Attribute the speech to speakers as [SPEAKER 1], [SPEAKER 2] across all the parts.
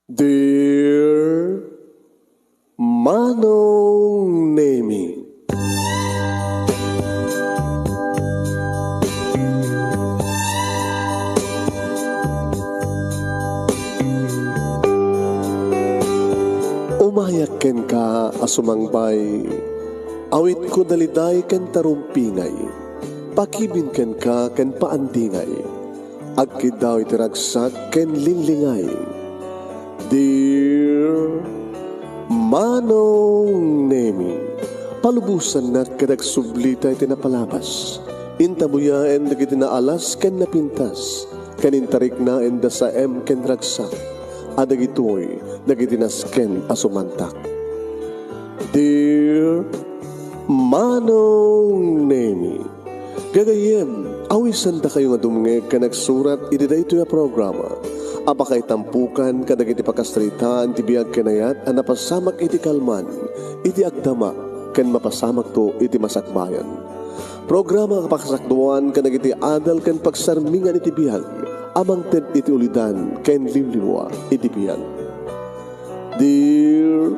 [SPEAKER 1] Dear Manong Nemi, umayak ken ka asumangbay, awit ko daliday ken tarumpingay, pakibin ken ka ken paandingay, agkid daw itiragsak ken linglingay. Dear Manong Nemi, palubusan na kadagsublita iti napalabas, intabuyaen dagiti naalas ken napintas, kanintarik na enda sa ken ragsak, adagitoy dagiti nasken asumantak. Dear Manong Nemi, gagayem, awisan da kayo nga dumngeg ka nagsurat iti daytoy a programa. Apakay tampukan kadagiti pakastritaan ti biag kenayat a napasamak iti kalman, iti agdama ken mapasamak to iti masakbayan. Programa kapakasakduan kadagiti adal ken pagsarmingan iti biag, amang ted iti ulidan ken limliwa iti biag. Dear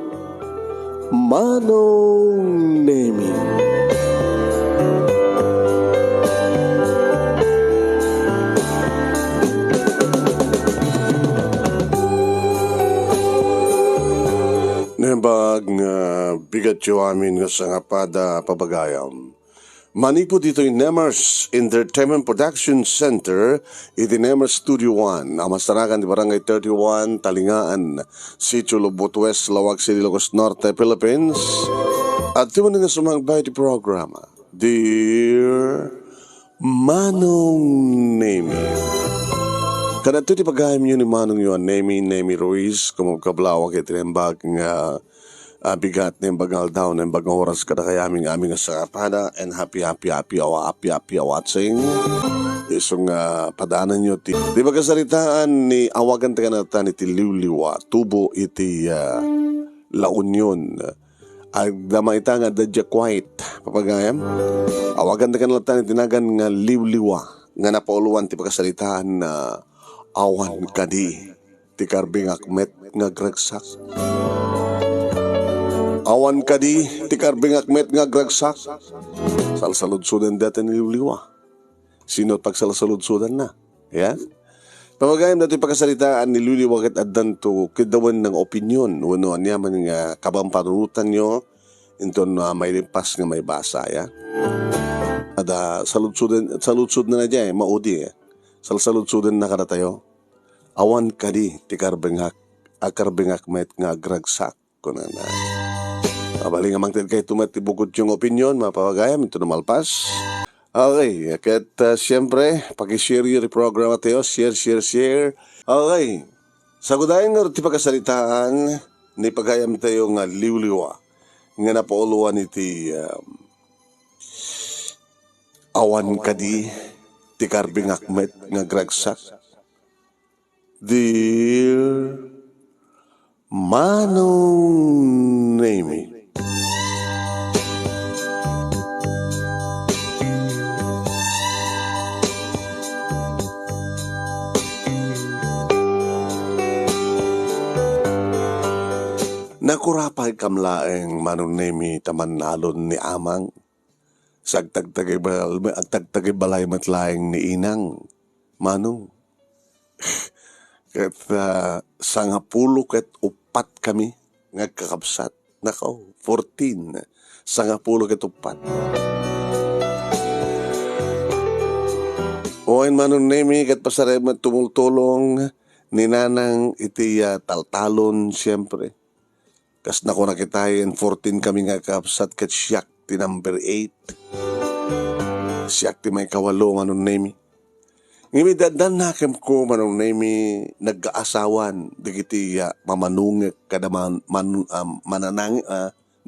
[SPEAKER 1] Manong Nemi, Nembag nga bigat yo amin nga sa nga pada pabagayam. Manipo dito yung Nemers Entertainment Production Center, iti Nemers Studio 1, amasarakan di Barangay 31, Talingaan, Sitio Lobot West, Lawag City, Ilocos Norte, Philippines. At di mo nga sumagbay di programa, Dear Manong Nemi. Kanato ti pagayam yun ni Manong yun, Nemi Ruiz, kumagkablawag itinembag nga bigat na yung bagal daw na yung bagang oras kada kaya aming nga sa kapada and happy watching. Isong padanan nyo ti. Di ba kasalitaan ni awagan taga natin iti liwliwa, tubo iti La Union. Agdama ita nga dadya quiet, papagayam. Awagan taga natin itinagan nga liwliwa, nga napauluan ti pagkasalitaan na awan kadi ti karbing akmet nga gragsak. Awan kadi ti karbing akmet nga gragsak. Salsaludsudan dati niliwliwa. Sino't pagsalsaludsudan na. Yeah? Pamagayam dati pagkasalitaan niliwliwa ket addan to kidawan ng opinyon. Wano anyaman nga kabamparutan nyo into na may limpas nga may basa. Yeah? Ada saludsud na dyan maudi. Salsaludsudan na kada tayo. Awan kadi ti karbingak met nga gragsak kunan na. Abaling amang ted kay tumatibukod yung opinion mapawagayam ito na malpas. Okay, ket siyempre paki-share yung programa tayo, share. Okay. Sagudayan nga ti pagkasalitaan ni pagayam tayo nga liwliwa nga napauluan iti awan kadi ti karbingak met nga gragsak. Dear Manong Nemi, nakurapay kamlaeng Manong Nemi taman nalon ni amang, sagtagtagay balay matlaeng ni inang, Manong. Ket sangapulo ket upat kami nga kakabsat. Nakaw, 14. Sangapulo ket upat. Oen Manong Nemi ket pasaremat tumultulong ni nanang iti taltalon siyempre. Kas nako nakitayen 14 kami nga kakabsat ket siyak ti number 8. Siyak ti may kawalo Manong Nemi. Ngimidadan nakem ko Manong Nemi nag-aasawan digiti mamanungek kada mananang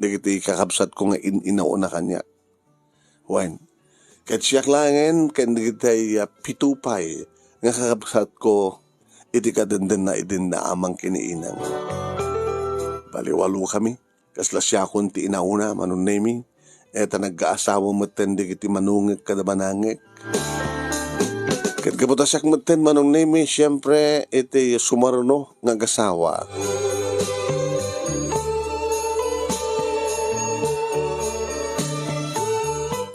[SPEAKER 1] digiti kakabsat ko nga inauna kanya. Wen ket siyak langen ken digiti pitupay nga kakabsat ko iti kadenden na idin na amang kiniinang. Baliwalo kami kasla siya kun ti inauna Manong Nemi eta nag-aasawa mo ten digiti manungek kada manangek. Ket kabutasyak meten manong nemi siyempre iti sumaruno nga gasawa.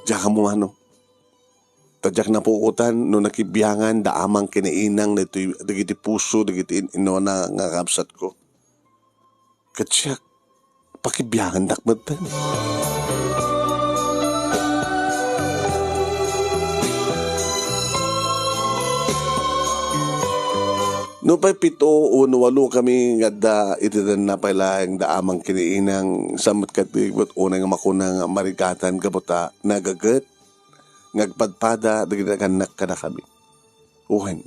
[SPEAKER 1] Diya mo ano. Tadyak na puutan no nakibiyangan da amang kinainang dagiti puso dagiti inona nga kapsat ko. Ket siya pakibiyangan dakmeten. No pa'y 7 o 8 kami nga da itidan na pala ang daamang kiniinang samot katibot unang makunang marigatan kabuta nagagat ngagpadpada daginagan ka na kami. Uhen,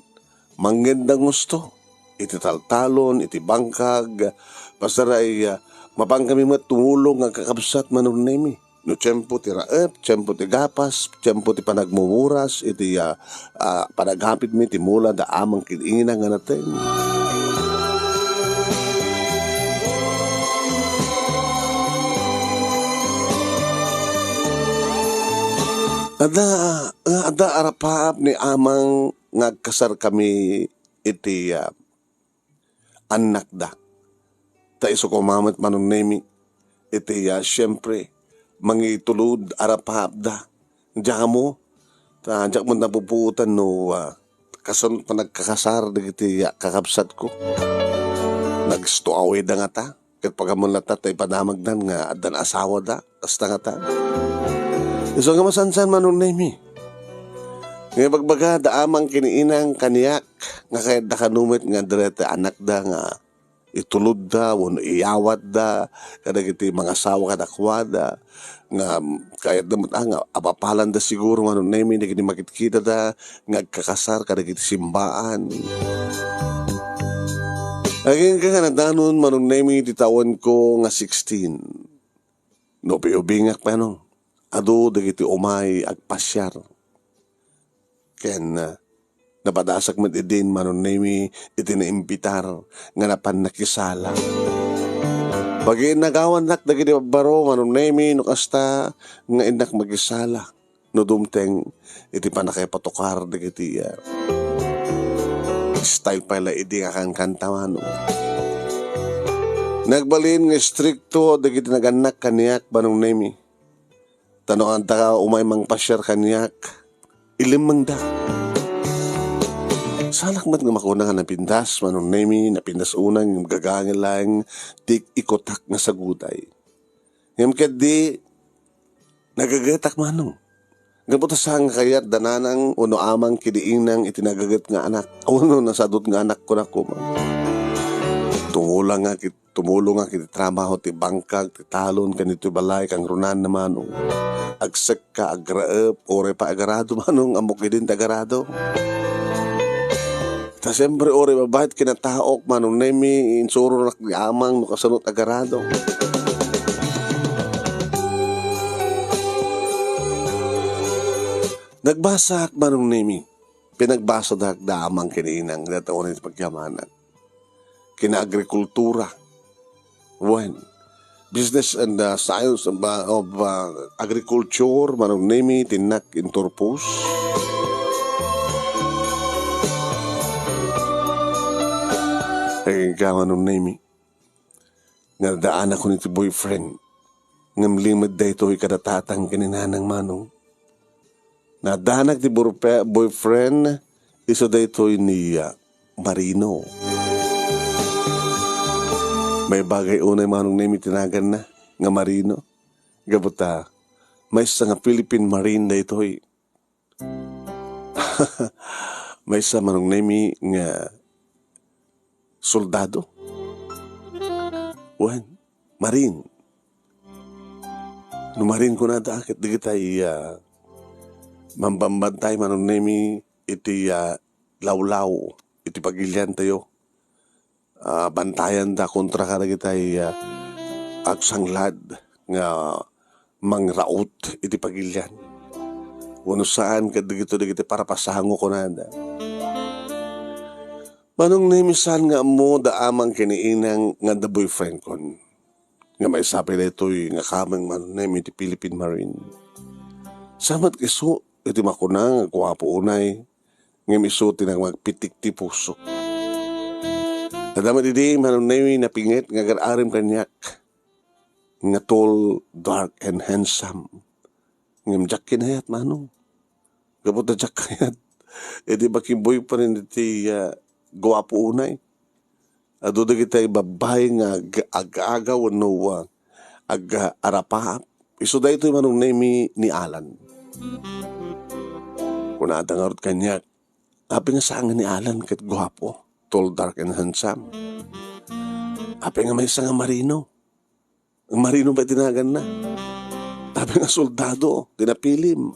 [SPEAKER 1] manggandang gusto iti taltalon, iti bangkag pasaray mapang kami tumulong nga kakabsat manon nemi. No tiyempo ti raep, tiyempo ti gapas, tiyempo ti panagmumuras, iti panaghapit mi ti mula da amang kinina nga natin. Ada arapaap ni amang ngagkasar kami iti anak da. Ta iso kumamat manon nemi iti siyempre mangitulod arapahap da. Diyan mo, diyan mo napuputan no, kason pa nagkakasar dagiti kakabsat ko. Nagstuaway da nga ta. Kat pagamon na ta, tayo padamagdan nga adan asawa da. Asta nga ta. So nga masansan manon nemi. Nga bagbaga da amang kiniinang kaniyak. Nga kaya da kanumit nga direte anak da nga itulod da, wano iyawat da, kadagiti mga asawa kadakwada, nga kaya damat nga, apapalan da siguro, ano nemi, nagini makitkita da, nga kakasar, kadagiti simbaan. Aging ka nga nadanon, manong nemi, titawan ko nga 16. No, piubingak pa, no, ado, dagiti umay, agpasyar. Ken, napadasak man idin manon nemi iti naimbitar nga napan nakisala. Bagi nagawan nak dagiti baro manon nemi no kasta nga inak magisala no dumteng iti panakapatukar dagiti style pala idi nga kanta mano. Nagbalin nga stricto dagiti naganak kaniyak manong nemi. Tanoan ta umay mang pasyar kaniyak ilimang da. Salak mat nga makuna nga napindas, manon nemi, napindas unang yung gagangin lang, tik ikotak na saguday. Ngayon di, nagagatak manong. Gabuta sang kayat dananang uno amang kidiinang itinagagat nga anak. Uno nasadot nga anak ko na ko. Tumulong nga kiti trabaho ti bangkag, ti talon, kanito balay, kang runan na manong. Agsak ka, agraep, ore pa agarado manong, amok din tagarado. Ta siyempre ore babahit kinataok manong nemi insuro nak di amang no kasunod agarado. Nagbasak manong nemi. Pinagbasa da amang kininang nataon iti pagyamanan. Kina-agrikultura. When business and science of agriculture manong nemi tinak inturpus. Ay gawa nung nemi. Nga daan ako nito boyfriend. Ngam limad da ito kadatatang kininanang manong. Nadanak ti boyfriend iso da ito ni Marino. May bagay unay manong nemi tinagan na nga Marino. Gabuta, may isa nga Philippine Marine da ito may isa manong nemi nga soldado. Wan, Marine. Numarin ko na da, akit di kita mambambantay manon nemi iti lawlaw, iti pagilyan tayo. Bantayan da kontra ka na kita agsanglad nga mangraot iti pagilyan. Wano saan ka di kita para pasango ko na da. Manong nemisan nga mo da amang kiniinang nga the boyfriend kon. Nga may sabi na ito'y nga kamang manong nemi ti Philippine Marine. Samat iso iti makuna nga kuwapo unay Nga misuti ng magpitik ti puso. Nadama di manong Nemi napingit nga gararim kanyak. Nga tall, dark, and handsome. Nga jak kinayat manong. Kapot na jak kinayat. E di ba kimboy pa rin iti guwapo unay. Ado da kita ibabay nga ag-agaw no ag-arapahap. Iso da ito manong Nemi ni Alan. Kung natangarot kanyak. Api nga saan ni Alan kat guwapo. Tall, dark, and handsome. Api nga may isa nga marino. Ang marino ba tinagan na? Api nga soldado, tinapilim.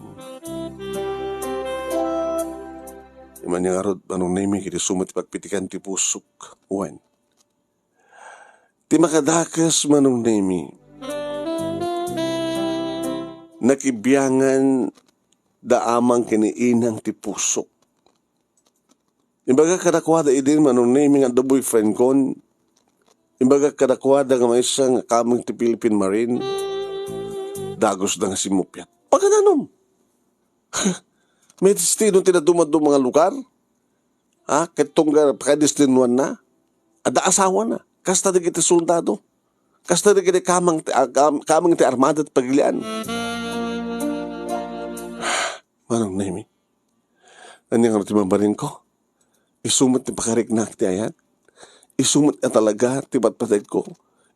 [SPEAKER 1] Iman niya nga rod, anong Nemi, kiti sumati pagpitikan ti pusok. Uwan. Ti makadakas manong Nemi. Nakibiyangan daamang kiniinang ti pusok. Imbaga kadakwada idin manong Nemi nga the boyfriend kon. Imbaga kadakwada nga may isang kaming ti Philippine Marine. Dagos na nga si Mupyat. Pagkananom. May destino tinadumad do mga lugar. Ketong pakadistinuan na. Ada asawa na. Kasta di kita soldado. Kasta di kita kamang ti armada at pagilian. Manong Nemi. Anyang nga timambarin ko. Isumot ni pakariknak ti ayan. Isumot na talaga ti batpatid ko.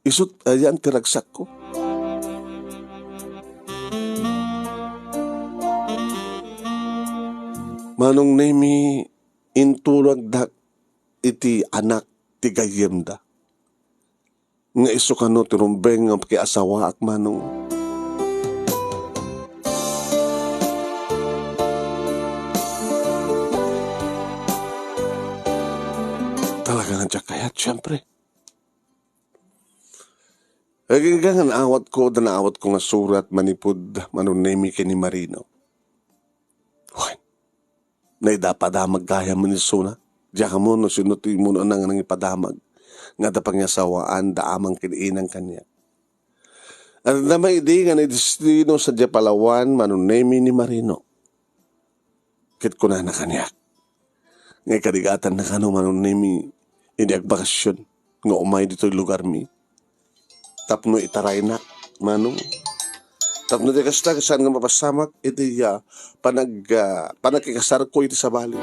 [SPEAKER 1] Isut ayan ti ragsak ko. Manong Nemi intulog dak iti anak ti gayem da. Nga iso kano ti rumbeng nga pakiasawa ak manong. Talaga nga kayat, syempre. Hanggang awat ko nga surat manipod manong Nemi kini Marino. Uy, naidapadamag kaya mo ni Suna. Diyan ka mo no sinutoy mo nang ipadamag. Nga da pangyasawaan daamang kiniinang kanya. At namay di nga naidistino sa Palawan manong Nemi ni Marino. Kit ko na kanyak. Ngay kadigatan na kano manong Nemi hindi agbakasyon nga umay dito'y lugar mi. Tapno itaray na, manong. Tapno di kasta saan nga mapasamak, iti panagkikasar ko iti sa bali.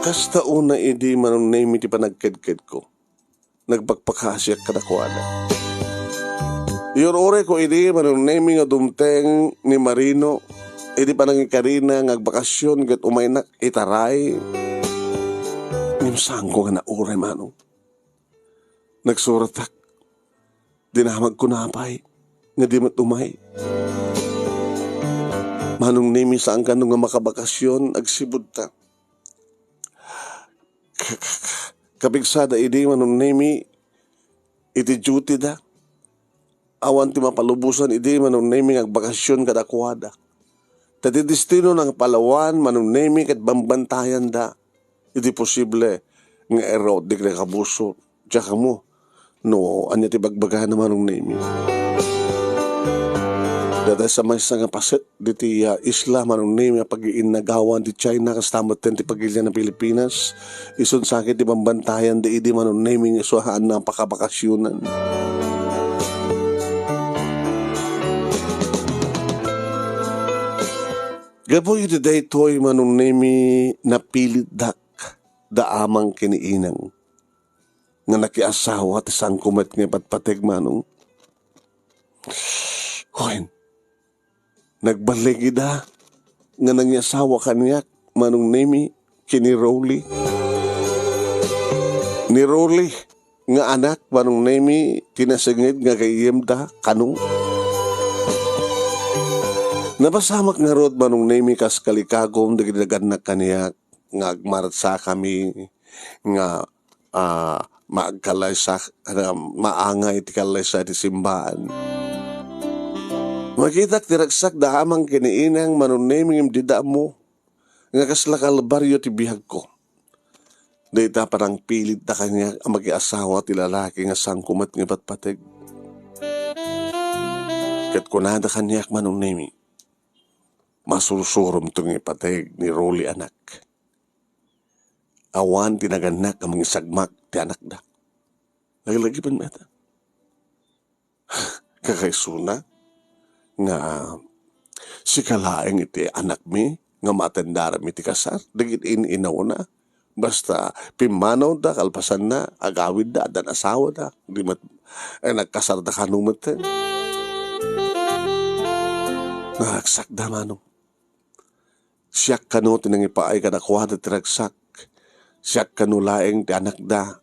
[SPEAKER 1] Kasta una idi manong Nemi ti panagkedked ko. Nagpagpakasyak kadakwada. Iyorore ko idi manong Nemi nga dumteng ni Marino. Idi panangikarina ngagbakasyon gat umaynak itaray. Nimsang ko nga naure manong. Nagsuratak. Dinamag ko napay. Nga di matumay. Manong Nemi saan ka nung nga makabakasyon agsibud ta. Kapigsada idi manong Nemi iti duty da. Awan ti mapalubusan idi manong Nemi agbakasyon kadakwada. Tati destino ng Palawan manong Nemi kat bambantayan da. Iti posible nga erot di ka kabuso. Tsaka mo no anya ti bagbaga na manong Nemi. Dada sa may nga paset diti isla manong Nemi pag-iinagawan di China kastamat ti pagilya ng Pilipinas. Isun sakit di bambantayan di idi manong Nemi nga suhaan na pakabakasyunan. Gaboy iti daytoy manong Nemi napilit dak daamang kiniinang nga nakiasawa ti sangkumet nga patpateg manong. Hoy, nagbaligi da nga nangyasawa kanyak manong Nemi kini Rolly. Ni Rolly nga anak manong Nemi tinasingid nga kayem da kanong. Napasamak nga rod manong nemi kas kalikagom dagdagan na kaniya nga agmarat sa kami nga maagkalay sa maangay ti kalay sa ti simbahan. Makita tiragsak da amang kiniinang manong nemi ng dida mo nga kasla kalbaryo ti bihag ko. Dita parang pilit na kanya ang mag-iasawa ti lalaki nga sangkumat nga patpateg. Kat kunada kanyak manong nemi. Masursurom itong ipateg ni Rolly anak. Awan tinaganak ang mga sagmak ti anak da. Lagi-lagi pa meta. Kakaisuna nga si kalaeng iti anak mi nga matendara mi ti kasar. Dagit inaw na. Basta pimanaw da, kalpasan na, agawid da, dan asawa da. Di mat, nagkasar da kanumat eh. Nagsak da manong. Siyak kanu tinang ipaay ka nakuha da tiragsak. Siyak kanu laeng ti anak da.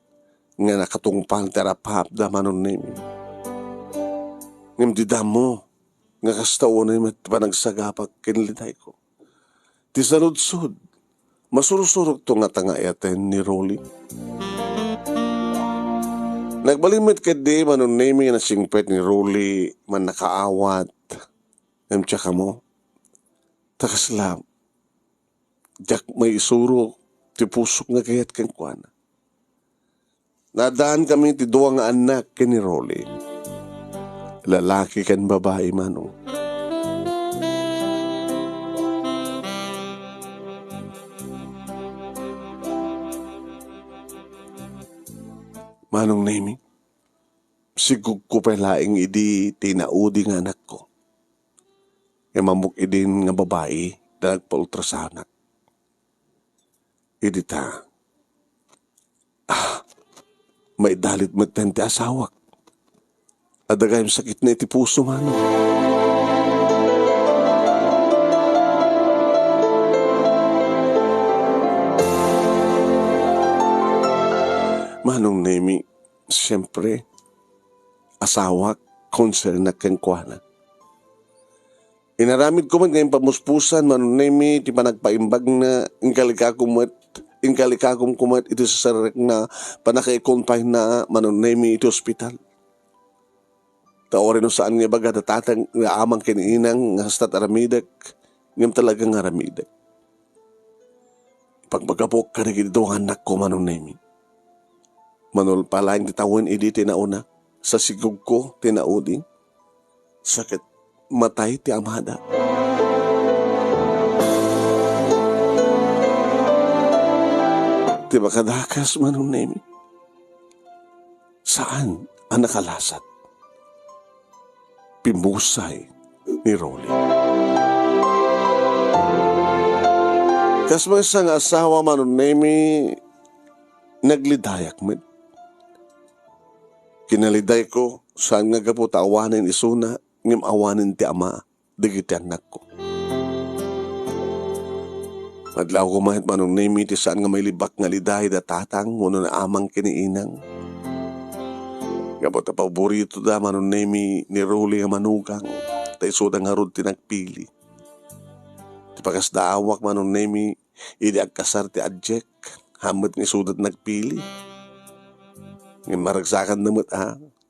[SPEAKER 1] Nga nakatungpang terapap da manon nimi. Ngam di da mo. Nga kastaon na panagsagapag kinlitay ko. Ti saludsud. Masurusurog to nga tangayaten ni Rolly. Nagbalimit ka di manon nimi na singpet ni Rolly man nakaawat. Ngam tsaka mo. Takaslam. Diyak may isuro ti pusok nga kayat kang kuana. Nadaan kami ti duwa nga anak ni Rolly. Lalaki kan babae manong. Manong nemi, sigug ko palaing idi tinaudi nga anak ko. E mamuk idin nga babae na nagpa-ultrasound. Idi ta, may dalit magtente asawak. Adagayang sakit na iti puso manong. Manong nemi, siyempre, asawak, concern na kengkuana. Inaramid ko man ngayong pamuspusan, manong nemi, di pa nagpaimbag na inkalikagom kumat ito sa sarek na panakaikonpay na manong nemi ito ospital. Taorin no saan nga baga datatang nga amang kiniinang nga hastat aramidak, ngam talagang aramidak. Pagpagapok ka na gito ang anak ko, manong nemi. Manol pala yung titawin idi tinauna. Sa sigug ko tinaudi. Sakit matay ti amada. Ti makadakas manong nemi. Saan ang nakalasat? Pimusay ni Rolly. Kas may isang asawa manong nemi naglidayak mo. Kinaliday ko, saan nga gapo awanin isuna, ngim awanin ti ama, digiti anak ko. Madlaw ko mahit manong nemi ti saan nga may libak nga liday da tatang, muno na amang kiniinang. Gapo ta paborito da manong nemi ni Rolly nga manugang, ta isuda nga rod tinagpili. Ti pakas da awak manong nemi, idi agkasar ti adjek, hamot ni sudat nagpili. Ngayon maragsakan naman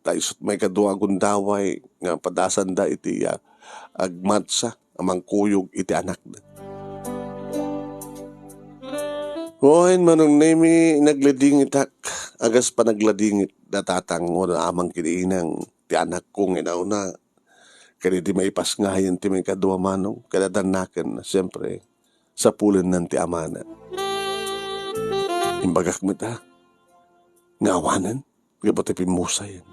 [SPEAKER 1] tayo may kaduwa gundaway nga padasan da iti agmatsa amang kuyog iti anak da. Hoy manong nemi nagladingit agas pa nagladingit datatang o na amang kiniinang ti anak kong inauna. Kaya di maipas nga yan ti may kaduwa manong kadadanakan siyempre sa pulan ng ti amana. Imbagak mo ngawanan, gabat pimusay.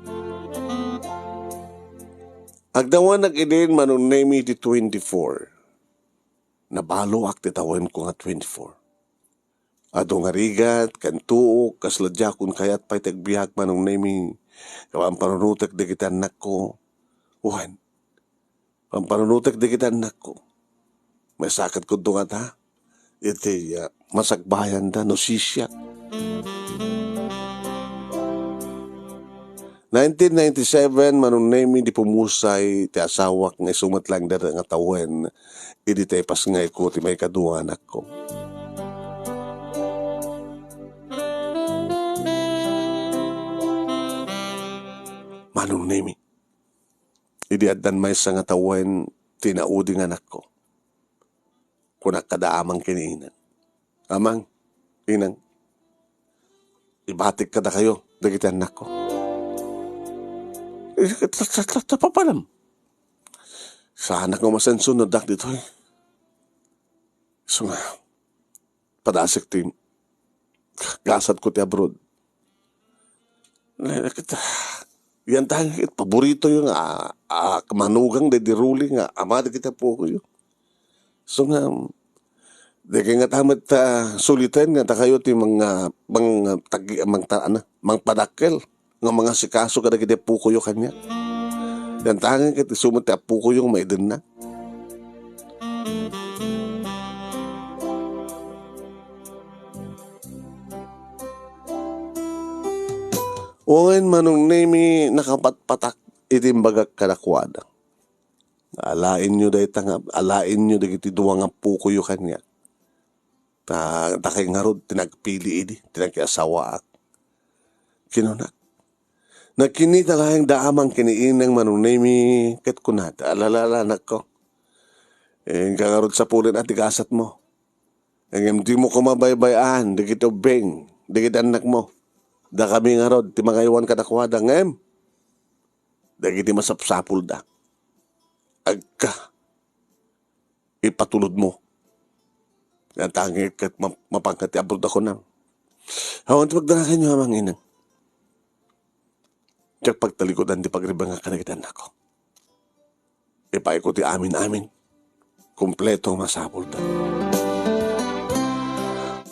[SPEAKER 1] Agdawan nag-idin manong nemi ti 24. Nabalo ak titawan ko nga 24. Ado nga rigat, kantuo, kasladya kun kayat pa'y tagbihag manong nemi. Kawang panunutak di kita anak ko. Uhan, ang panunutak di kita anak ko. May sakit ko doon ta. Iti masagbayan da, no sisyak. 1997 manong name di pumusay ti asawak nga sumatlang dada nga tawen idi tepas nga ko ti may kaduwa anak ko. Manong name idi addan may sa nga tawen tinaudi nga anak ko. Kunak kadaamang kiniinan. Amang, inang, ibatik kada kayo, dagiti anak ko. Tapapalam. Sa anak ko masansunod dak dito eh. So nga, padasik ti, gasat ko ti abroad. Yan tayo, paborito yung kamanugang de diruli nga, amada kita po ko yun. So nga, di kaya nga tamat sulitan nga ta kayo ti mga padakkel nga mga sikaso kada kita puko yung kanya. Yan tangan kiti sumot ti puko yung maiden na. Uwan manong nemi nakapatpatak itimbagak kadakwada. Alain nyo dahi tangab, alain nyo dahi iti duwa nga puko yung kanya. Takay nga rod, tinagpili idi, tinagkiasawaak. Kinunak. Nagkinita lahing daamang kiniinang manunemi, ket kunata, alalalanak ko. Nga rod sa pulin at igasat mo. Di mo kumabaybayan, di kito beng, di kita anak mo. Da kami nga rod, ti magaywan kadakwada, ngem. Da kiti masapsapul da. Agka, ipatulod mo. Yan tangit kat mapangkati abroad ako na. Hawan ti pagdarakan nyo hamang inang. Tiyak pagtalikodan di pagribang nga kanagitan ako. Ipaiko ti amin-amin. Kompleto masapul da.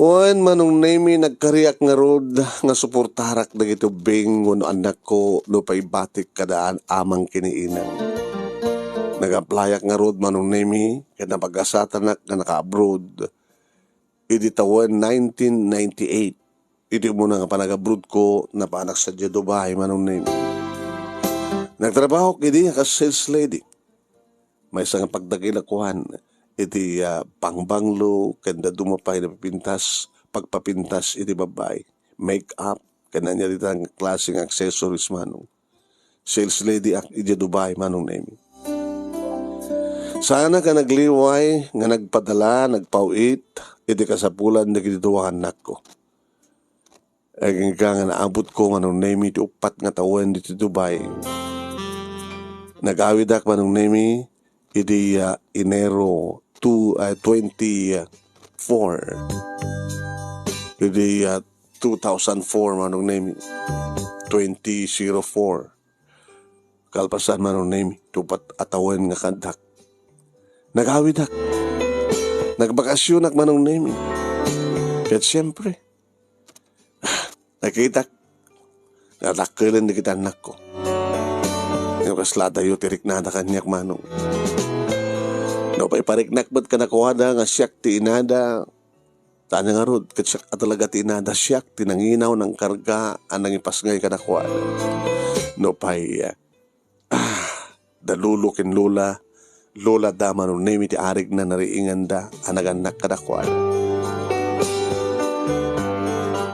[SPEAKER 1] Wan manong nemi nagkariak nga rod nga suportarak na gito bing no anak ko no paibatik kadaan amang kiniinang. Nag-applyak nga rod manong nemi kaya napag-asatan na naka-abroad. Idi taon 1998. Idi mo na nga panag-abroad ko na paanak sa Dubai manong nemi. Nagtrabaho kidi nga sales lady. May isang pagdakilakuhan. Iti pangbanglo, kanda dumapay na pipintas, pagpapintas iti babay. Make-up, kanda niya dito ang klaseng accessories manong. Sales lady ak iti Dubai manong nemi. Sana ka nagliway, nga nagpadala, nagpauit, iti kasapulan na kinituwakan anak ko. Aging ka nga naabot ko manong nemi, iti upat nga taon dito Dubai. Nag-awidak manong nemi, iti Enero 24. Iti 2004 manong nemi, 2004. Kalpasan manong nemi, tupat atawan nga kandak. Nag-awidak. Nagbakasyonak manong nemi. Kaya't siyempre, nakita, natakilan na kita anak ko. Yung kaslada yung tiriknada kanyak manong. No, pa ipariknak ba't ka nakuhada nga siyak ti inada. Tanya nga rod, siyak at talaga ti inada siyak, tinanginaw ng karga, anang ipasngay ka nakuhada. No, pa dalulukin Lola da manong nemi ti arig na nariingan da anaganak kadakwala.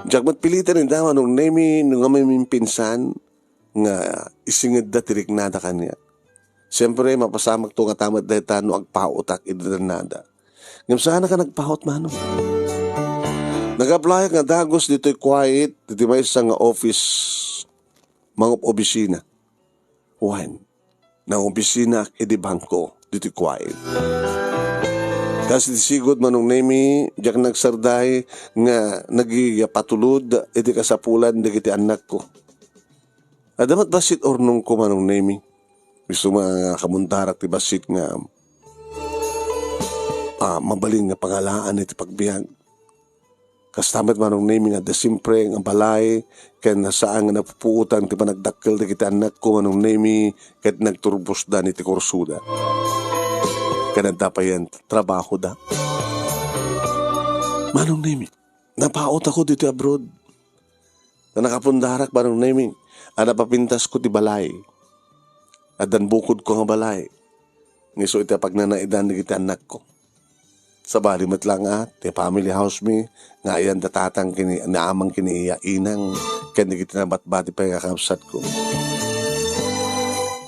[SPEAKER 1] Jagmat pilitan ni da manong nemi nung may pinsan nga isingid da tiriknada kanya. Siyempre mapasamak to nga tamat da itano agpautak idanada. Ngam sana ka nagpaut manong. Nag-apply nga dagos dito'y quiet, dito may isang office, mga opisina. One, ng opisina edi bangko. Dito quiet. Kasi sigod manong nemi, diyak nagsarday nga nagiyapatulod, iti kasapulan, digiti anak ko. Adamat basit ornong ko manong nemi. Gusto mga kamuntarak ti basit nga mabaling nga pangalaan iti pagbiag. Kastamat manong nemi nga dasimpre nga balay, kaya nasaan nga napupuutan ti panagdakkel digiti anak ko manong nemi, kaya nagturbos da iti kursuda. Kanada pa yan, trabaho da. Manong nemi, napaot ako dito abroad. Na nakapundarak, manong nemi. Ada papintas ko ti balay. Adan bukod ko nga balay. Ngiso iti pag nanaidan di kita anak ko. Sa bali matlang ti family house mi, nga ayan datatang kini, naamang kini iya inang, kaya di kita nabatbati pa yung kakabsat ko.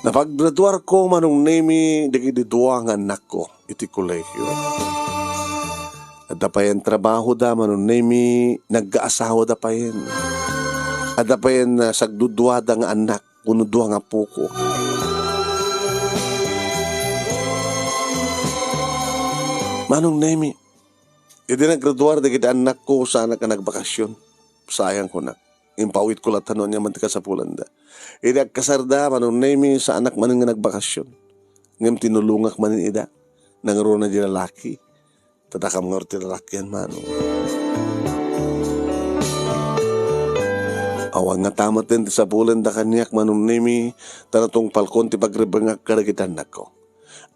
[SPEAKER 1] Napaggraduar ko manong nemi, di kididua nga anak ko, iti kolehiyo. At dapayan trabaho da manong nemi, nag-aasawa dapayan. At dapayan sagdudua da nga anak, kunudua nga puko. Manong nemi, hindi naggraduar da kita anak ko, sana ka nagbakasyon. Sayang ko na. Impawit ko latanon niya mantika sa pulanda. Hindi nagkasarda, manong nemi, sa anak maning nga nagbakasyon. Ngayon tinulungak manin ida. Nangaro na di lalaki. Tatakam nga ti lalaki yan, manong. Awang nga tamat din sa pulanda kanyak, manong nemi, tanatong palkon ti pagrebengak kada kita anak ko.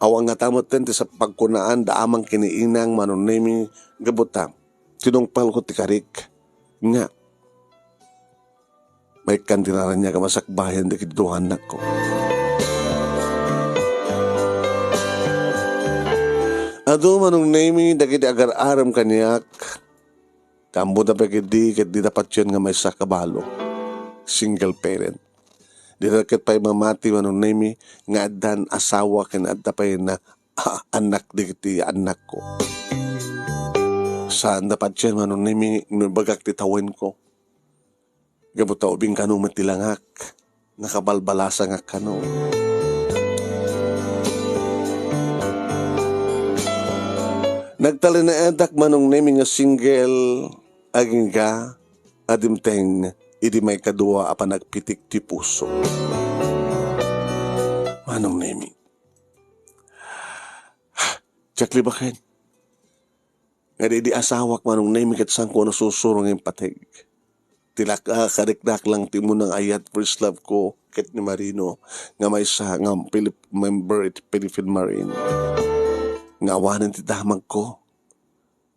[SPEAKER 1] Awang nga tamot din sa pagkunaan daamang kiniinang manunemi gabutang. Tinungpal ko ti karik. Nga. May kandinaran niya kamasakbayan di kiduhan na ko. Ado manunemi dagiti agar-aram kanyak. Kambo na pagidi kat di dapat yun nga may sakabalo. Single parent. Di raket pa'y mamati manunemi nga adan asawa ken adda pa'y na anak di kiti anak ko. Saan dapat yan manunemi nubagak titawin ko. Gabuta ubing kano matilangak. Nakabalbalasa nga kano. Nagtali na edak manunemi nga single aging ga adimteng idi may kadua apan nagpitik ti puso. Manong nemi. Jakli baken. Nga di asawak manong nemi kat sang ko nasusurong yung patig. Tilak kadikdak lang ti mo ng ayat first love ko ket ni Marino nga may sa nga member iti Philippine Marine. Nga awanan ti damag ko.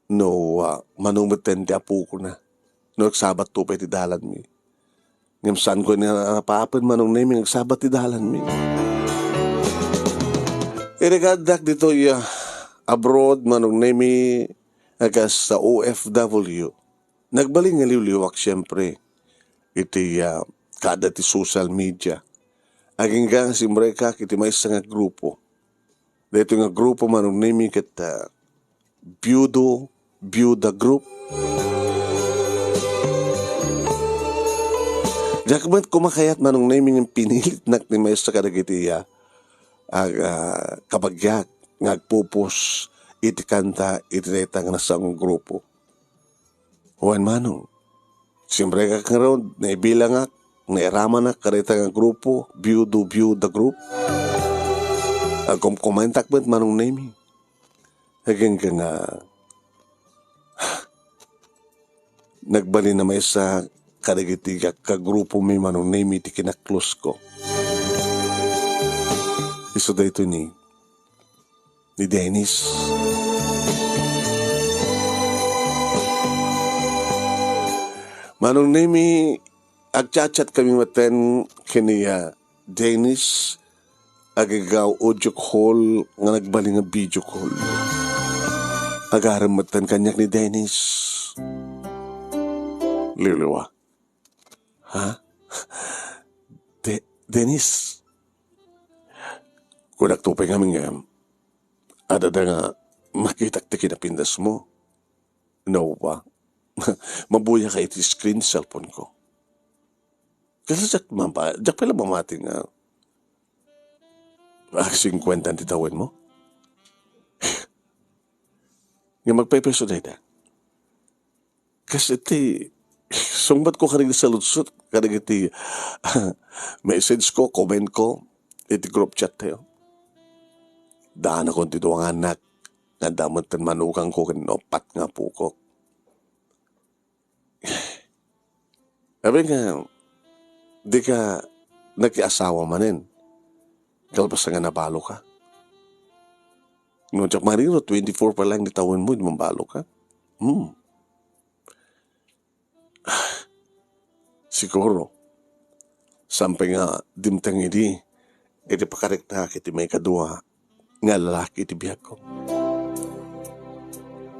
[SPEAKER 1] No, manumiten ti apo ko na. No, sabat to pa ti dalan mi. Ngam saan ko napapan manong nemi nagsabat ti dalan mi. Iragadak dito abroad manong nemi agas sa OFW. Nagbaling nga liwliwak siyempre iti kada ti social media. Aging nga si Mreka iti may nga grupo. Dito nga grupo manong nemi ket Buda Group. Jakmat kumakayat manong naming yung pinilit nak ni Maestra kadagitiya kabagyak ngagpupos iti kanta iti retang nasang grupo. Huwan manong siyempre ka karon naibilang ak nairaman ak karetang grupo Buda Group. Kumentak ba't manong naming haging ka nga nagbali na may sa kadagitiga kagrupo may manong name iti kinaklos ko. Iso da ito ni Dennis. Manong name agchat-chat kami maten kaniya Dennis agigaw audio call nga nagbali nga video call. Agaram maten kanyak ni Dennis. Liliwa. Ha? Dennis. Kunak tupay kami nga. Ada nga makitak ti kinapindas mo. No ba? Mabuya ka iti screen cellphone ko. Kasi jak pala mamati nga. 50 ang titawin mo. Nga magpepeso na ita. Kasi iti sungbat ko karig sa lutsot, karig iti message ko, comment ko, iti group chat tayo. Daan ako dito ang anak, na damot tan manukang ko kinopat nga pukok. Sabi nga, di ka nag-asawa manin. Kalpas nga nabalo ka. No, Jack Marino, 24 pa lang ditawin mo, di mabalo ka. Siguro, Sampay nga dimtang iti pakarik na kiti may kadua nga lalaki iti biyag ko.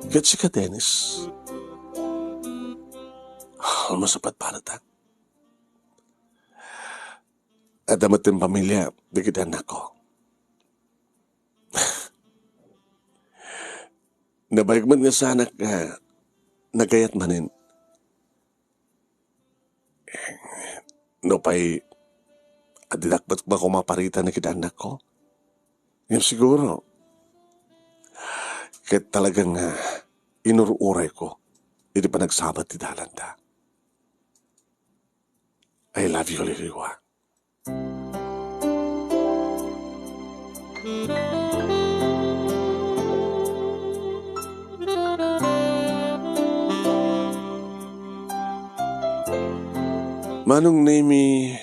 [SPEAKER 1] Kat si ka Dennis, masapat para ta. At damat yung pamilya, dikit anak ko. Nabayagman nga sa anak nagayat manin. No pa'y adilakbat ba ko maparitan na kita anak ko? Yan siguro. Kahit talagang inururay ko, hindi pa nagsabat ti dalanta. I love you, Liliwa. Manong name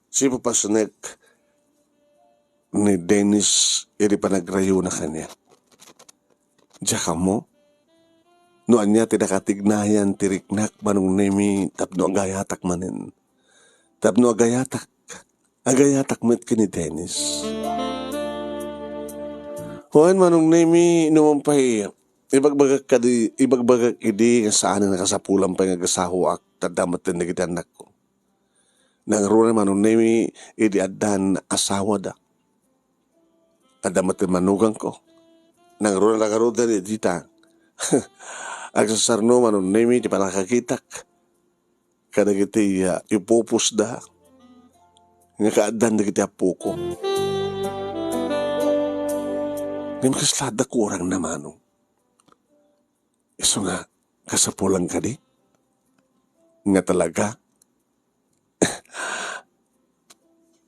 [SPEAKER 1] si Papasunek ni Dennis iri panagrayo na kanya. Diyan mo? Noan niya tinakatignayan tiriknak manong name tapno agayatak manin. Tapno agayatak met kini Dennis. Hoan manong name numampay ibagbagak idi nga saan na nakasapulang pa nga gasahuak tadamat na nagitanak ko. Nang runa manong name idi adan asawa da. Tadamat na manugang ko. Nang runa lagaroda ni dita. Agsasarno manong name di pa nakakitak. Kadagiti ipupus da. Nga kaadan na kita po ko. Ngayon kaslada ko orang na manong. Iso nga, kasapulang ka di? Nga talaga?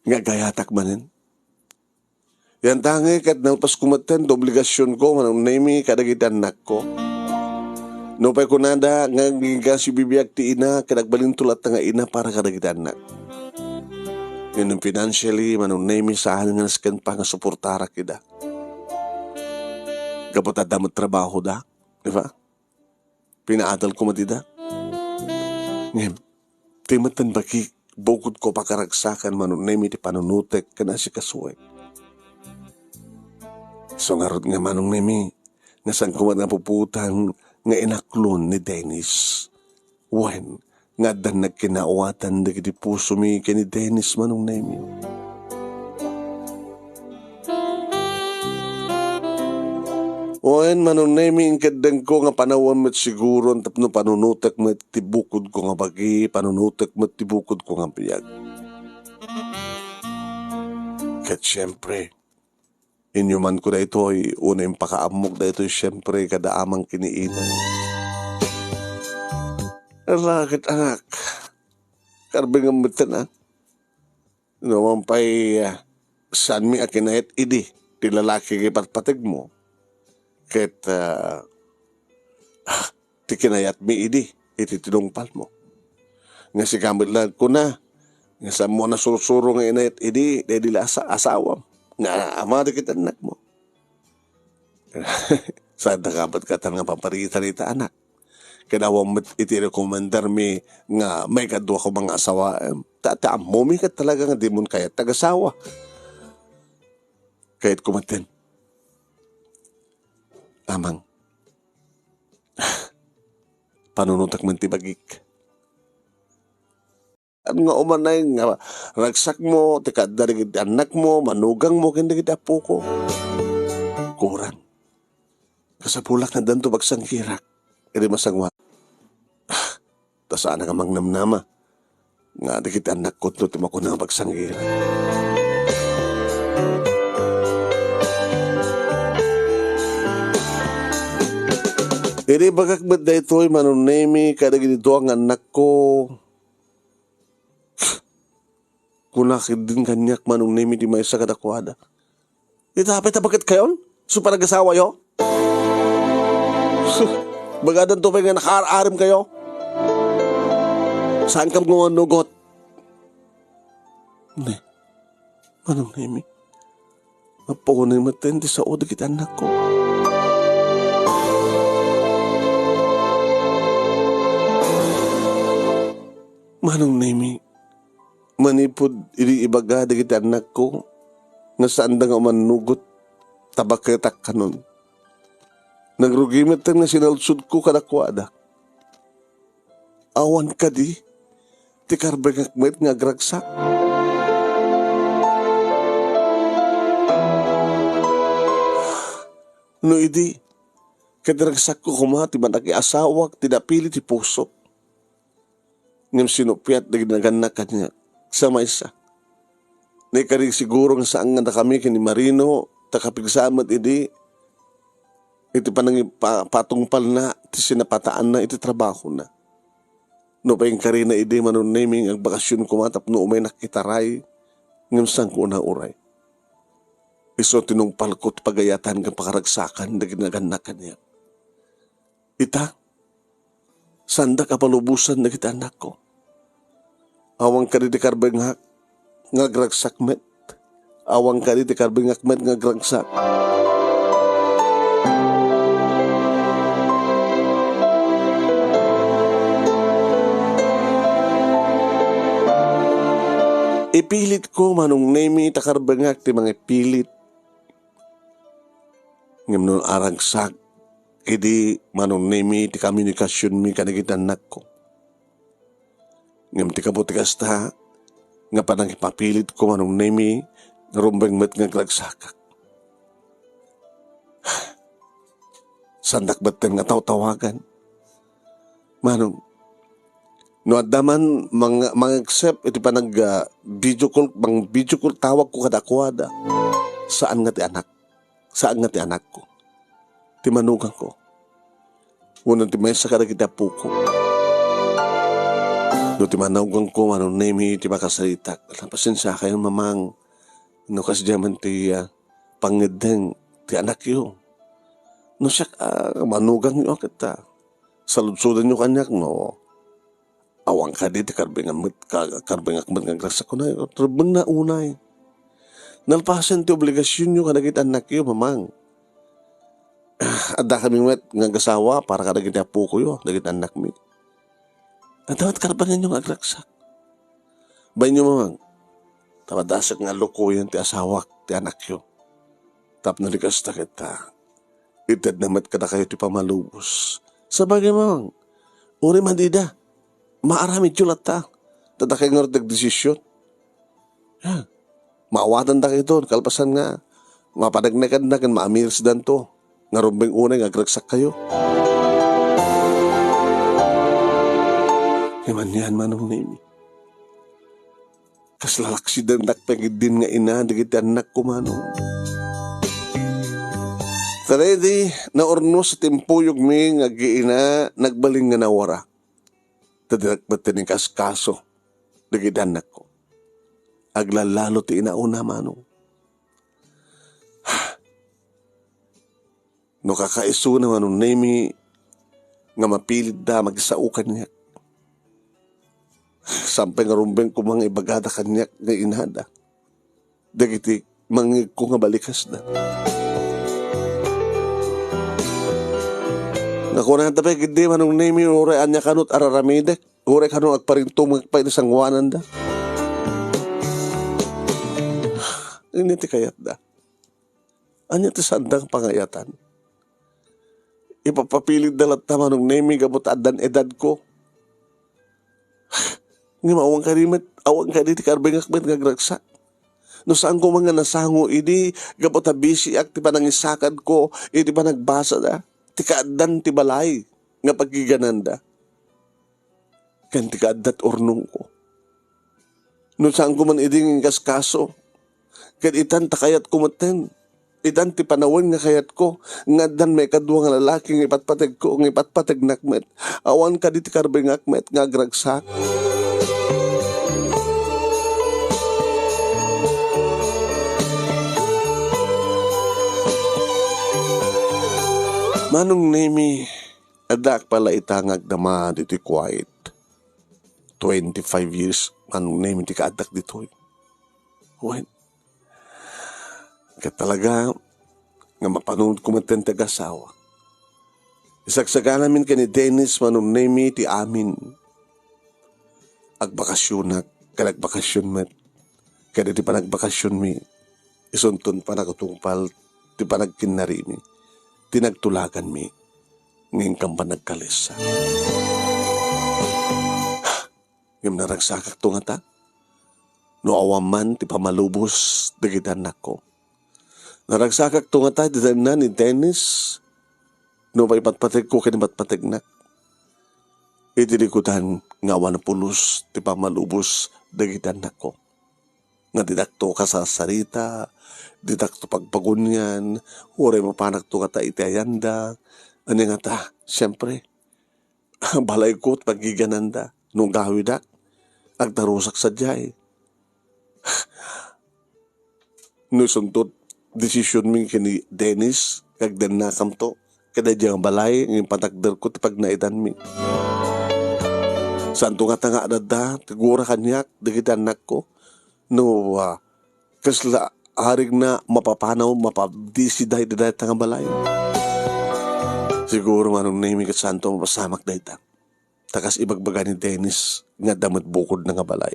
[SPEAKER 1] Nga gayatak manin? Yan tangi kat nang pas kumatan, obligasyon ko, manong naimi kadagitan anak ko. No pa'y kunada, nga giga si bibiyag ti ina, kadagbalintulat nga ina para kadagitan anak. Yan yung financially, manong naimi saan nga naskan pa nga suportara kita. Kapot adamot trabaho da, di ba? Pinaadal ko matida. Ngayon, timatan baki, bukod ko pakaragsakan manunay ti panunutek ka na si kasuway. So nga rod nga manong nemi, nga saan ko napuputan nga inaklon ni Dennis. When, nga dan nagkinaawatan na kiti puso mi ni Dennis manong nemi. Oen manong nemi kadang ko nga panawan met siguro tapno panunutek met tibukod ko nga bagi, panunutek met tibukod ko nga piyag. Kat siyempre, inyuman ko na ito ay una yung pakaamog na ito siyempre kada amang kiniinan. Alakit anak, karbing ang matan naman pa'y saan mi akinahit idi, ti lalaki kay patpatig mo. Ket tikinayat mi idi, iti tinungpal mo. Nga si kamit lang ko na, nga sa mo na sursuro nga inayat idi, dahil nila asawam. Nga ama di kita anak mo. Saan nakabat ka nga paparitan ita anak. Kinawang iti rekomendar mi nga may kadwa ko mga asawa. Tataam mo mi ka talaga nga di mo kaya tagasawa. Kahit kumatin. Amang, panunutak man tibagik. At nga umanay nga ragsak mo, tikadarig anak mo, manugang mo, kanda kita po ko. Kurang. Kasapulak na danto bagsang hirak. Hindi masangwa. Tasaan nga mangnamnama. Nga di kita anak ko, tutima ko na bagsang hirak. Iri bagak ba't da ito'y manunemi kada ginito ang anak ko. Kunakid din kanyak manunemi di may sa kadakwada. Itapit na bakit kayon? So parag-asawa yo? Bagadan to pa nga nakaarim kayo? Saan kam nga nugot? Hindi. Manunemi. Mapukunin matindi sa udagit anak ko. Manong nemi, manipod ili ibaga dagiti anak ko nga saan da nga manugot tabaketak kanon. Nagrugimit nga sinalsud ko kadakwada. Awan ka di, ti karbengakmet nga agragsak. No idi, kadragsak ko kumati man aki asawak, tinapili ti puso. Ngam sinupiat na ginaganak kanya sa maysa. Naikarig siguro nga saan nga na kami kini Marino, takapigsamat idi, iti panang patungpal na, iti sinapataan na, iti trabaho na. No pa yung karina idi manunaming ang bakasyon kumatap no umay nakitaray, ngam saan ko na uray. Iso tinungpal ko pagayatan ng pakaragsakan na ginaganak kanya. Ita, sanda ka palubusan na kita anak ko. Awang ka di karbengak nga gragsakmet. Awang ka di karbengakmet nga gragsak. Ipilit ko manong nemi takarbengak ti mga pilit. Ngam nun aragsak. Idi manong nemi ti komunikasyon mi kanagit anak ko. Ngam ti kabutikas ta, nga panang ipapilit ko manong nemi, narumbeng met nga gragsakak. Sandak baten nga tawagan. Manong, no adaman mga accept iti panag video call tawag ko kadakwada. Saan nga ti anak? Saan nga ti anak ko? Ti manugang ko. Unang ti may sakada kita puko. No ti manugang ko, manong nemi, ti makasalitak. Pasensya kayo mamang. No kasi diyaman ti pangideng ti anak yo. No siya manugang yo kita. Saludsudan yo kanyak no. Awang ka di ti karbengakmet nga grasa ko na yo. Trabang na unay. Nalpasan ti obligasyon yo kanagit anak yo mamang. Ada kami met nga gasawa para kadagit apo ko yo, dagit anak mi. At dapat karbangan yung agragsak. Bayan nyo mamang, tamadasak nga loko yan ti asawak, ti anak yo. Tap nalikas ta kita, itad namat kada kayo ti pamalubos. Sabagay mamang, uri mandida, maaramid yun ta, tatakay nga rin desisyon. Maawatan ta kayo kalpasan nga, mapadagnagan na kan maamirs dan to, nga rumbeng unay nga agragsak kayo. Yaman yan manong nemi. Kaslalaksidan nakpagid din nga ina, digiti anak ko manong. Taredi, na orno sa timpuyog mi nga giina, nagbaling nga nawara. Tadinakbat tining kaskaso, digiti anak ko. Aglalalo ti inauna manong. No kakaiso na manong nemi, nga mapilit da magsaukan niya. Sampay nga rumbeng ko mga ibagada kanyak nga inada. Dagiti mangig ko nga balikas na. Nakunan tapay gidi manong nemi uray anya kanot araramidek. Uray kanot agparintong magpay na sangwanan da. Ini ti kayat da. Anya ti sandang pangayatan. Ipapapilit dalat na manong nemi gamot adan edad ko. Nga maawang karimet, awang kaniti karbengakmet nga gragsak. No saan ko mga nasango, idi, gabot na busy ak, ti pa nangisakad ko, idi pa nagbasa da, ti kaadan ti balay, nga pagkigananda. Kan ti kaadat ornong ko. No saan ko man idi ng kaskaso, kan itan takayat kumaten, itan ti panawin nga kayat ko, nga dan may kadwa nga lalaki, ng ipatpatag ko, ng ipatpatag nakmet, awan ka di ti karbengakmet nga gragsak. Manong nemi, adak pala itangag dama dito quiet. 25 years, manong nemi di kaadak dito. When? Kaya talaga, nga mapanood ko maten tagasawa. Isagsaga namin ka ni Dennis, manong nemi ti amin. Agbakasyonak, Kanagbakasyon met. Kaya di pa nagbakasyon mi. Isuntun pa nakutungpal. Di pa nagkinari mi. Tinagtulagan mi. Ngin kang pa nagkalisa. Ngim naragsakak to nga ta. No awaman ti pamalubos dagitan nako. Naragsakak to nga ta di na ni Dennis. No pa ipatpatig ko kinibatpatig na. Itilikutan nga awan pulos ti pamalubos dagitan nako. Nga didakto ka sa sarita, didakto pagpagunyan, uray mapanak to ka ta iti ayanda. Ano nga ta, siyempre, balay ko't pagigananda, nung gawidak, agtarusak sa jay. No suntot, desisyon ming kini Dennis, kagdan nakam to, kada diyang balay, ng patagdar ko, tipag naitan mi. Saan to nga ta nga adada, tagura kanyak, dagitan nak ko, no, kasla, harig na mapapanaw, mapabdisiday, daday tanga balay. Siguro manong naming kat santo mapasamak dahi ta. Takas ibagbaga ni Dennis nga damat bukod na nga balay.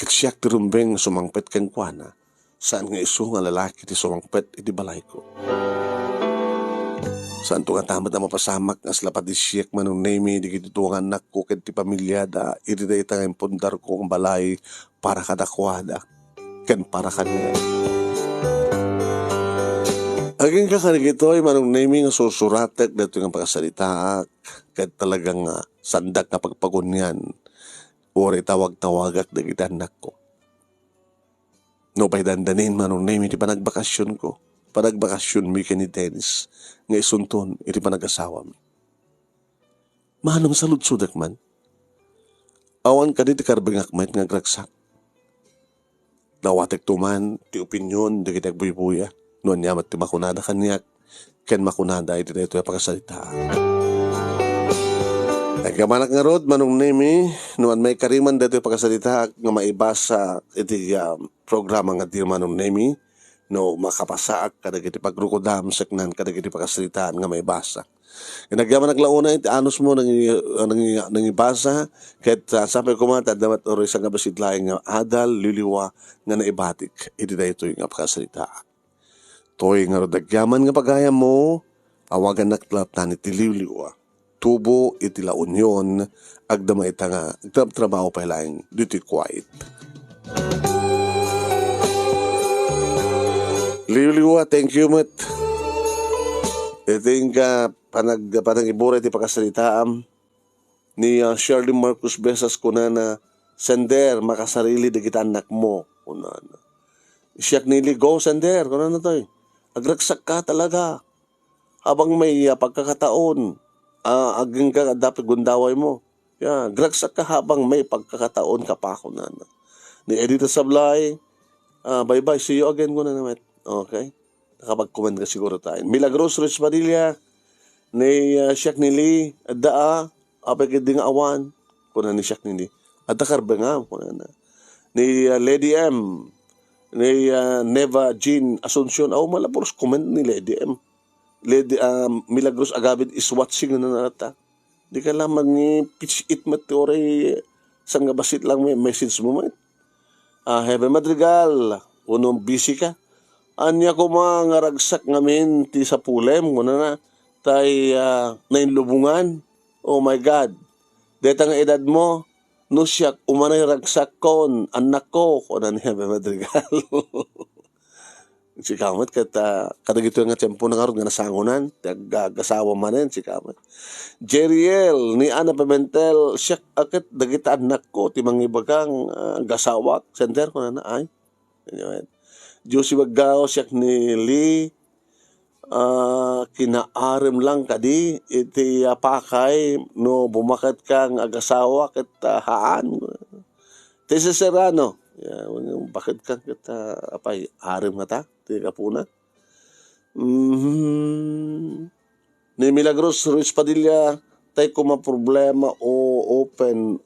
[SPEAKER 1] Kat siyak tirumbeng sumangpet kang kuana, saan nga iso nga lalaki ti sumangpet iti balay ko. Saan to nga tamat na mapasamak nga slapat di siyak manong naming di kitutungan anak ko kat ti pamilyada, iti dahi ta nga pundar ko ang balay para kadakwada, ken para kanila. Aging kakarig ito ay manong naming susuratek dito ng pagkasalita kahit talagang sandak na pagpagunyan o tawag-tawagak na gitanak ko. No pa'y dandanin manong naming iti panagbakasyon ko. Panagbakasyon mi ni Dennis nga isunton iti panag-asawa mi. Manong salud-sudak man. Awan ka diti karbingak mayt nga gragsak. Nawatek tuman ti opinyon di kitag buy-buya. Noon yamat ti makunada kanyak, ken makunada iti dito yung pagkasalita. Nagkamanak nga rod, manong nemi, noon may kariman dito yung pagkasalita nga maibasa iti programa nga di manong nemi, no makapasaak kadag iti pagrukodam seknan kadag iti pagkasalitaan nga maibasa. Nagyaman naglauna iti anos mo nang ibasa, kahit sabi ko mata, dapat oro isang kabasidlaing nga adal, liliwa, nga naibatik, iti dito yung pagkasalitaan. Toy nga rodagyaman nga pagaya mo, awagan naklatan iti liwliwa. Tubo iti la union, agdama ita nga, trabaho pa lang, dito quiet. Liwliwa, thank you, Mat. Ito yung panag-ibura iti pagkasalitaan ni Shirley Marcus Besas kuna na sender, makasarili di kita anak mo. Kuna na. Siyak nili, go sender, kuna na to. Agragsak ka talaga. Habang may pagkakataon, aging ka dapat gundaway mo. Yeah, gragsak ka habang may pagkakataon ka pa ako na. Ni Edita Sablay, bye-bye, see you again ko na naman. Okay? Nakapag-comment ka siguro tayo. Milagros Rich Padilla, ni Siak Nili, Daa, apay ding awan, kuna ni Siak Nili. At karbenga, kuna na. Ni Lady M, ni Neva Jean Asuncion, malapos comment ni Lady M. Lady Milagros Agabid is watching na nata. Di ka lang mag-pitch it matiore sang basit lang may message mo mo. Hebe Madrigal, unong busy ka. Anya ko mga ragsak ngamin ti sa pulem, muna na tay nainlubungan. Oh my God. Deta nga edad mo, no siya umanay ragsak kon, anak ko, na ni Hebe Madrigal. Si Kamat kadagito nga tempo na karon nga nasangunan, gasawa manen si Kamat. Jeriel ni Ana Pimentel, siya akit dagita anak ko ti mangibagang gasawak center ko na ay. Josie Baggao siya ni Lee kinaarim lang kadi iti pakay no bumakat kang agasawa ket haan. Tese Serrano, bakit kang kita apay arim nga ta? Kapuna. Ni Milagros Ruiz Padilla, tay ko problema o open,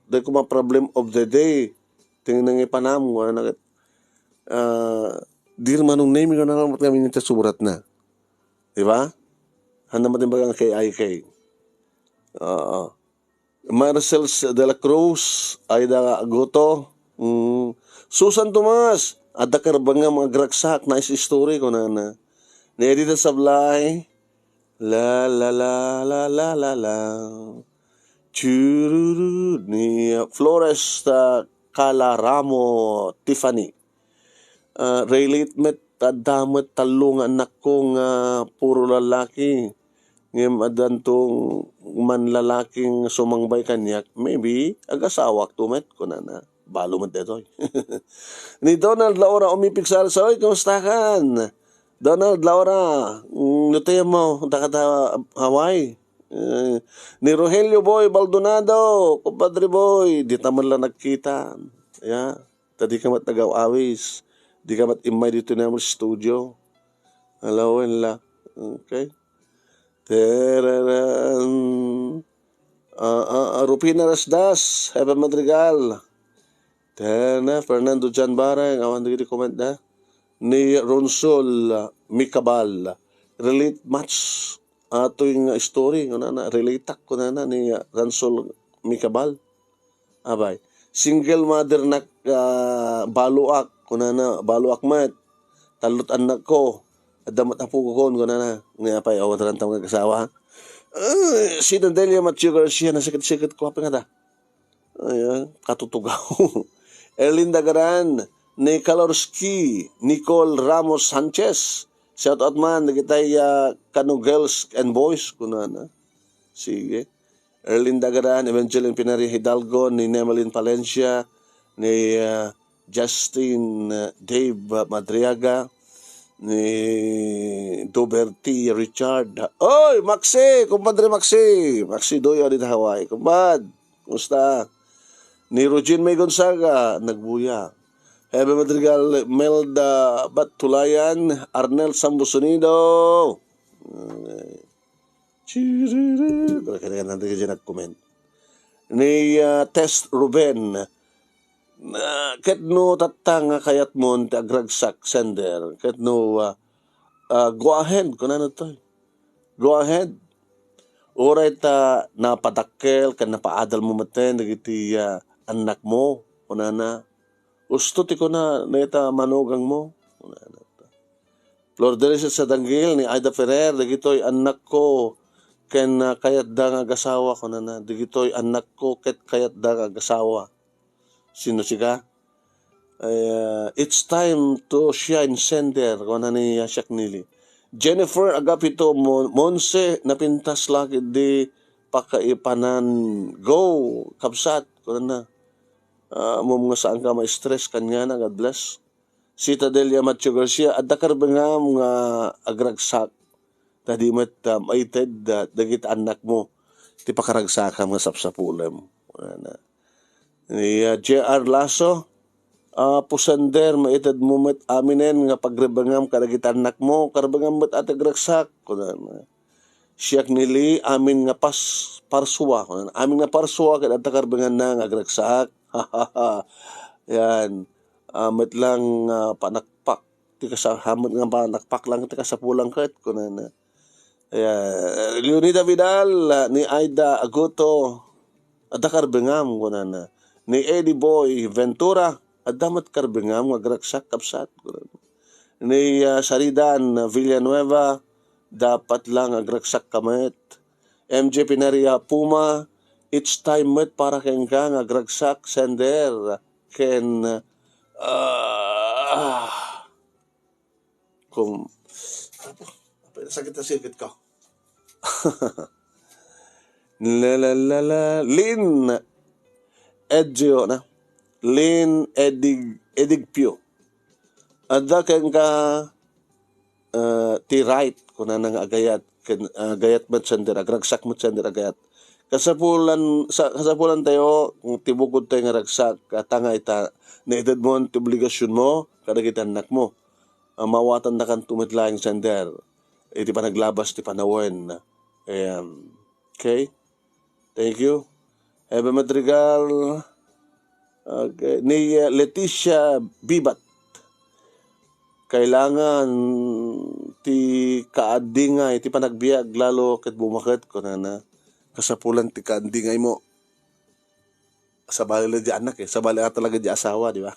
[SPEAKER 1] tay ko problem of the day. Tingnan nga ipanam, dir manong name ko na naman kami nito surat na. Diba? Handa matin bagang kay IK. Marcel de la Cruz, Aida Agoto, Susan Tomas, ada karbanga mga gragsak, nice story ko na. Ni Edita Sablay, la la la la la la la, chururu, ni Flores Calaramo Tiffany. Relate met tadamet talong anak kong puro lalaki. Ngem adan tong manlalaking sumangbay kanyak, maybe agasawak tumet ko na balo mo detoy. Ni Donald Laura umipig sa alsoy, kamusta kan? Donald Laura, lutaya mo, takata Hawaii. Ni Rogelio Boy Baldonado, kumpadre boy, di taman lang nagkita. Yeah, tadi ka mat nagaw-awis. Di ka mat imay dito na mo studio. Hello, la. Okay. Teraran. Rupina Rasdas, Heba Madrigal. Tena, Fernando Jan Barang, awan di comment na. Ni Ronsol Mikabal. Relate match ato yung story. Relate ko na ni Ronsol Mikabal. Abay. Single mother na baluak. Kunana, baluak mat. Talot anak ko. Damat apo ko na. Nga pa, awan rin tawag kasawa. Si Dandelia Matthew Garcia na sikit-sikit ko apa nga ta? Ayan, katutugaw. Erlinda Garan, Nikolorski, Nicole Ramos Sanchez. Shout out man, nagitay kano girls and boys kuna na. Sige. Erlinda Garan, Evangeline Pinaria Hidalgo, ni Nemalin Palencia, ni Justin Dave Madriaga, ni Doberty Richard. Oy, Maxi! Kumpadre Maxi! Maxi Doyo din Hawaii. Kumpad, kumusta? Ni Rogine May Gonzaga, nagbuya. Hebe Madrigal, Melda Batulayan, Arnel Sambusunido. Kaya natin kasi nag-comment. Ni Test Ruben, ket no tatang kayat mo ti agragsak sender ket no go ahead kuno to, go ahead oray ta napadakkel ken napaadal mo maten dagiti anak mo kunana usto ti kuna neta manugang mo kunana. Flor de sa Danggil ni Aida Ferrer dagitoy anak ko ken kayat da nga agasawa kunana dagitoy anak ko ket kayat da nga agasawa. Sino siya? It's time to shine sender. Kung ano ni Shaq Nili. Jennifer Agapito Monse napintas lagi di pakaipanan. Go! Kapsat. Kung ano na. Mga saan ka ma-stress kanya na. God bless. Sita Delia Matthew Garcia. At dakar ba nga mga agragsak. Tadi mat maited dagit anak mo. Ti pakaragsak ka mga sapsapulam. Kung ano na. Ni J.R. Lasso, pusander, maitad mo met aminen nga pagrebangam karagitan anak mo, karabangam met atagragsak. Siyak nili, amin nga parswa. Amin nga parswa, kaya atakarbangan na nga agragsak. Yan. Met lang panakpak. Tika sa hamot nga panakpak lang, tika sa pulang kat. Leonida Vidal, ni Aida Agoto, atakarbangam ko na. Ni Eddie Boy Ventura, adamat karbengam agragsak kapsat. Ni Saridan Villanueva, dapat lang agragsak kamet. MJ Pinaria Puma, it's time met para keng kang agragsak sender. Ken kung sakit na sikit ko. Lin Edgio na. Lin Edigpio. Ada ken ka ti right kuna nang agayat agayat met sender agragsak met sender agayat. Kasapulan tayo tibukod tayo nga ragsak katanga ita naedad mo ang obligasyon mo kadagitan anak mo. Mawatan na kan tumitlaing sender. Iti pa naglabas ti panawen. Okay? Thank you. Hebe Madrigal, okay. Ni Leticia Bibat, kailangan ti kaadingay, ti panagbiag lalo ket bumaket ko na kasapulan ti kaadingay mo. Sa bali lang di anak eh. Sa bali ka talaga di asawa, di ba?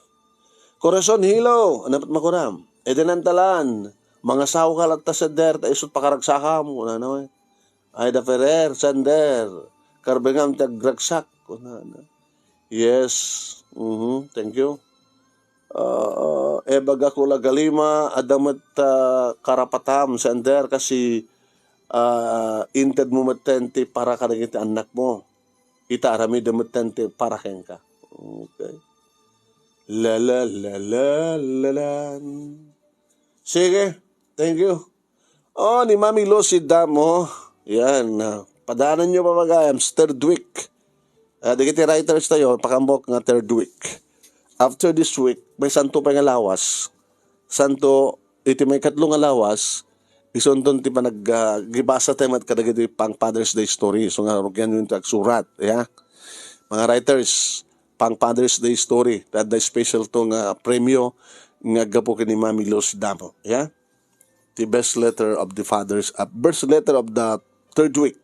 [SPEAKER 1] Corazon Hilo, anapat makuram. Edenantalan, mga sawa ka lang ta sa der, ta isot pakaragsaka mo, ano eh. Ay da Ferrer, Sander, karbengam tagragsak, ano. Yes, thank you. Baga ko lagalima, adamat karapatam, Sander, kasi inted mo matente para ka naging anak mo. Ita arami damatente para keng ka. Okay. La la la la la la. Sige, thank you. Oh, ni Mami Lucy Damo. Yan. Padanan nyo papagayam. Third week. Dikiti writers tayo. Pakambok nga third week. After this week, may santo pa nga lawas. Santo, iti may katlong lawas. Isundon ti pa naggibasa tayo at kadagiti pang Father's Day story. So nga, yan yung surat. Yeah? Mga writers, pang Father's Day story. That special to nga premyo nga gapo kini Mami Lucy Damo. Yeah? The best letter of the fathers, best letter of the third week.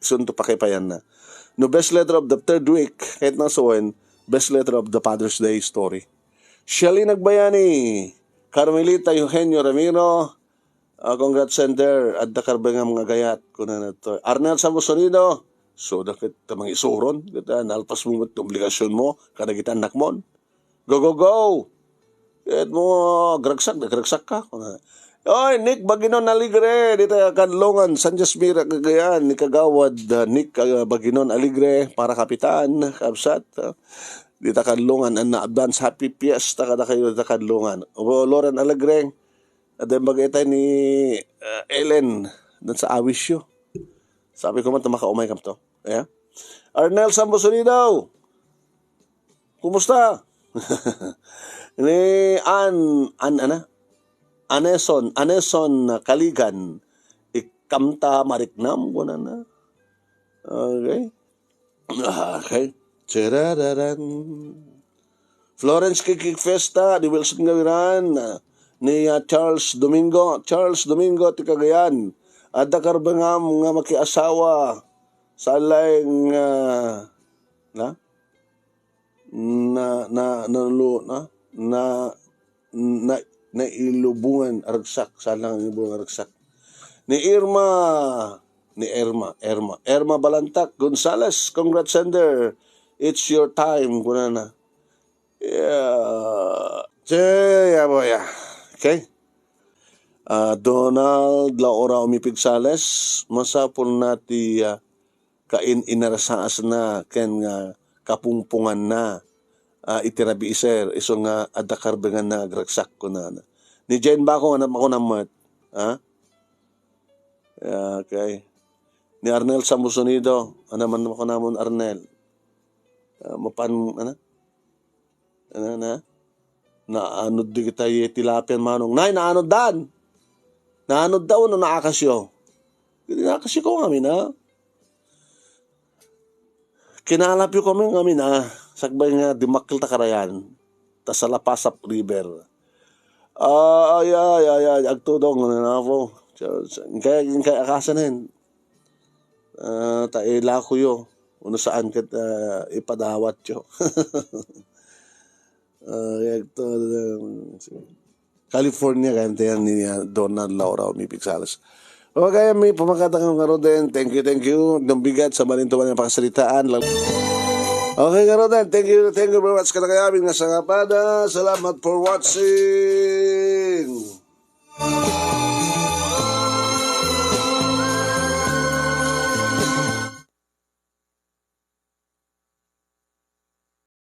[SPEAKER 1] Sunto pa kay payan na. No best letter of the third week, kahit na suwen, best letter of the Father's Day story. Shelly Nagbayani, Carmelita Eugenio Ramiro, congrats sender, at da karbengam nga gayat, kuna na to. Arnel Samosonido, so dakit tamang isuron, kita nalpas mo mat obligasyon mo, kada kita anak mo. Go, go, go! Kahit mo, gragsak ka. Oy, Nick Baginon Aligre, dito Kanlongan, San Jasmira, Cagayan, ni Kagawad, Nick Baginon Aligre, para kapitan, kapsat. Dito Kanlongan, and advance happy fiesta kada kayo dito Kanlongan. O Lauren Aligre, at then bagay ni Ellen, dun sa Awisyo. Sabi ko man, makaumay kam to. Yeah? Arnel Sambosonido, kumusta? Ni Aneson Kaligan, ikamta mariknam ko na. Okay. Tserararan. Florence Kikik Festa, di Wilson Gawiran, ni Charles Domingo, ti Cagayan. Adda karbengam nga makiasawa sa laing na ilubungan aragsak, salang ilubungan aragsak. Ni Irma Balantak Gonzales, congrats sender. It's your time, kuna na. Yeah, boy. Okay. Donald Laura Umipig Sales, masapol nati kain inarasaas na ken nga kapungpungan na. Itirabi iser iso nga adakar bengan na gragsak ko na. Ni Jane ba ako anak ako namat? Ha? Okay. Ni Arnel Samusonido, anaman ako namon Arnel. Mapan naanod di kita tilapian manong. Nay, naanod dan. Naanod daw no naakasyo. Naakasyo ko kami na. Kinalapyo kami na. Sagbay nga dimakil ta karayan. Ta sa Lapasap River. Agtudong na po. Kaya akasanin. Taila ko yo. Uno saan kat ipadawat yo. California kaya ni Donald Laura Umipig Salas. Okay, may pumakatang nga din. Thank you. Nang bigat sa malintuman ng pakasalitaan. Okay, Garodan, thank you very much kalakayamin nga sa kapada. Salamat for watching.